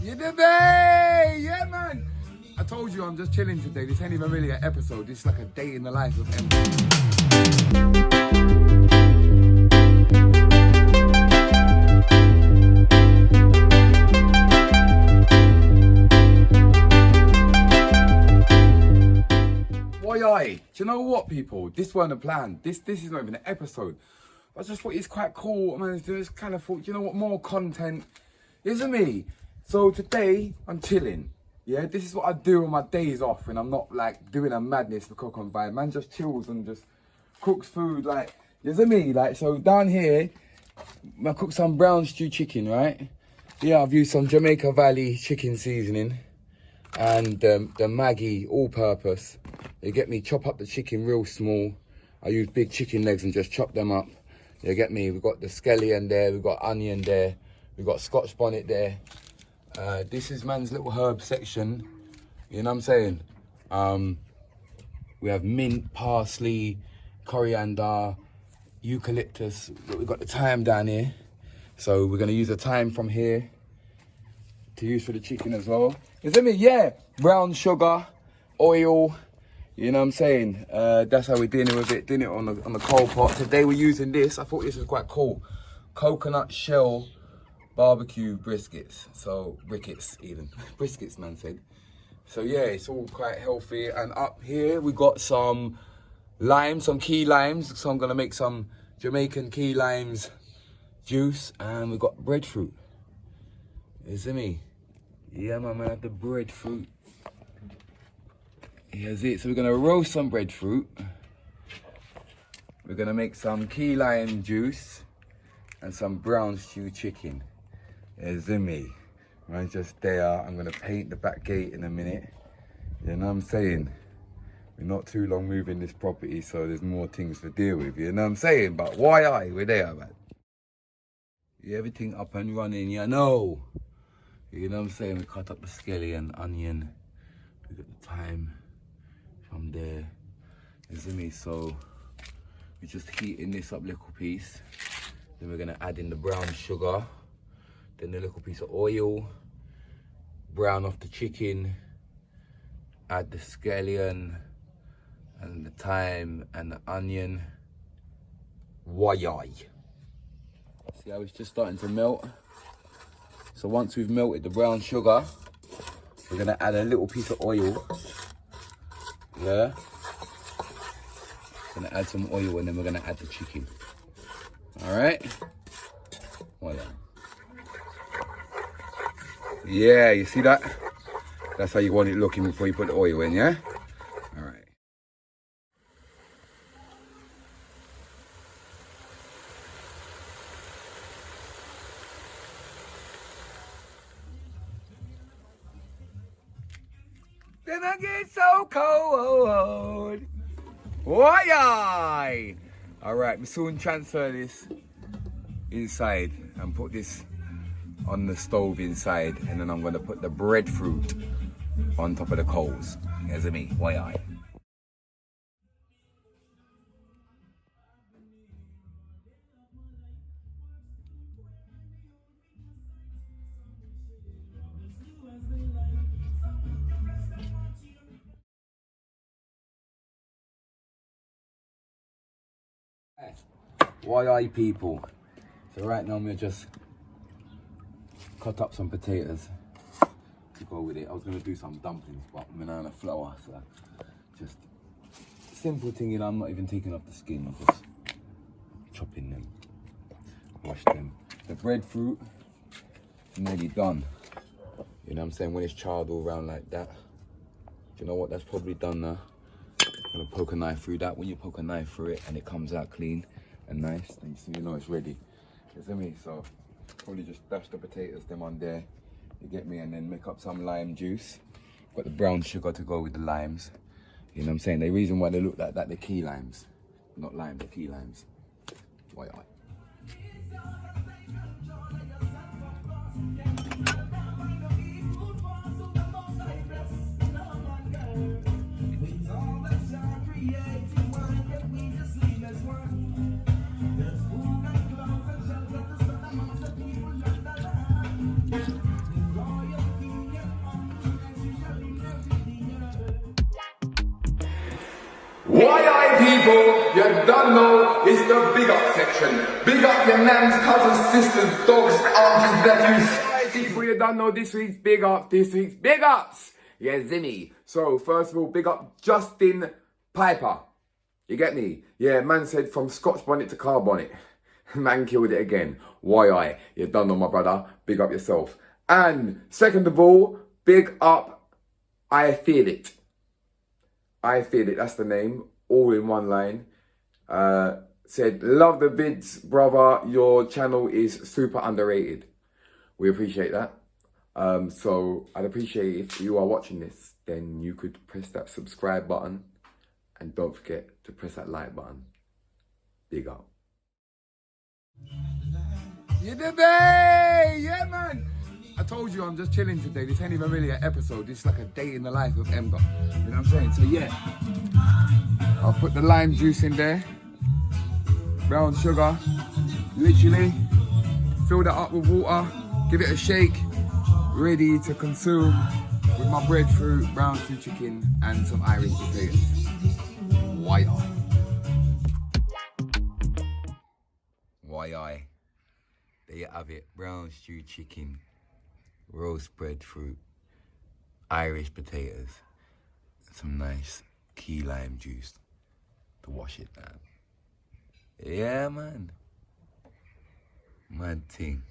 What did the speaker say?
You did it! Yeah, man! I told you I'm just chilling today. This ain't even really an episode. This is like a day in the life of M. Wooi. Do you know what, people? This weren't a plan. This is not even an episode. I just thought it's quite cool. I mean, just kind of thought, you know what, more content, isn't me? So today I'm chilling. Yeah, this is what I do on my days off when I'm not like doing a madness for cook on vibe. Man just chills and just cooks food, like, isn't me? Like, so down here, I cook some brown stew chicken, right? Yeah, I've used some Jamaica Valley chicken seasoning and the Maggie all-purpose. You get me, chop up the chicken real small. I use big chicken legs and just chop them up. You get me, we've got the scallion there, we've got onion there, we've got Scotch bonnet there. This is man's little herb section, you know what I'm saying? We have mint, parsley, coriander, eucalyptus. We've got the thyme down here. So we're gonna use the thyme from here to use for the chicken as well. Is it me? Yeah, brown sugar, oil, you know what I'm saying? That's how we're dealing with it, doing it on the coal pot. Today we're using this, I thought this was quite cool. Coconut shell barbecue briskets. So, briquettes even. Briskets, man said. So yeah, it's all quite healthy. And up here we got some limes, some key limes. So I'm gonna make some Jamaican key limes juice. And we got breadfruit. Is it me? Yeah, man, I have the breadfruit. Here's it. So we're gonna roast some breadfruit. We're gonna make some key lime juice and some brown stew chicken. Here's me. Man, just there. I'm gonna paint the back gate in a minute. You know what I'm saying? We're not too long moving this property, so there's more things to deal with. You know what I'm saying? But why we're there, man. Yeah, everything up and running. You know. You know what I'm saying? We cut up the scallion, onion. We got the thyme from there. Isn't me? So we're just heating this up little piece. Then we're gonna add in the brown sugar. Then a little piece of oil. Brown off the chicken. Add the scallion and the thyme and the onion. Wooi. See how it's just starting to melt? So once we've melted the brown sugar, we're gonna add a little piece of oil. Yeah. Gonna add some oil and then we're gonna add the chicken. All right. Voila. Yeah, you see that? That's how you want it looking before you put the oil in, yeah? All right. Then I get so cold. Wooi! All right, we soon transfer this inside and put this on the stove inside, and then I'm gonna put the breadfruit on top of the coals. Here's me, Wooi. Wooi people. So right now I'm gonna just cut up some potatoes to go with it. I was gonna do some dumplings, but I'm on a flour, so just simple thing, you know, I'm not even taking off the skin, I'm just chopping them, wash them. The breadfruit is nearly done. You know what I'm saying? When it's charred all around like that. Do you know what? That's probably done now. I'm gonna poke a knife through that. When you poke a knife through it and it comes out clean and nice, then you know it's ready. You see me? So probably just dash the potatoes them on there. You get me? And then make up some lime juice. Got the brown sugar to go with the limes. You know what I'm saying? The reason why they look like that, they're key limes. Not lime, they're key limes. Wooi. Wooi people, you don't know, it's the big up section. Big up your nans, cousins, sisters, dogs, aunties, nephews. Wooi people, you don't know this week's big ups. Yeah, Zimmy. So, first of all, big up Justin Piper. You get me? Yeah, man said from Scotch bonnet to car bonnet. Man killed it again. Wooi, you don't know my brother. Big up yourself. And second of all, big up I Feel It. I Feel It, that's the name, all in one line. Said, love the vids, brother. Your channel is super underrated. We appreciate that. So I'd appreciate if you are watching this, then you could press that subscribe button. And don't forget to press that like button. Big up. Yeah, baby! Yeah, man! I told you I'm just chilling today. This ain't even really an episode. This is like a day in the life of Ember. You know what I'm saying? So yeah, I'll put the lime juice in there. Brown sugar. Literally, fill that up with water. Give it a shake. Ready to consume with my breadfruit, brown stew chicken, and some Irish potatoes. Wooi. Wooi. There you have it. Brown stew chicken, roast breadfruit, Irish potatoes, some nice key lime juice to wash it down. Yeah, man. Mad thing.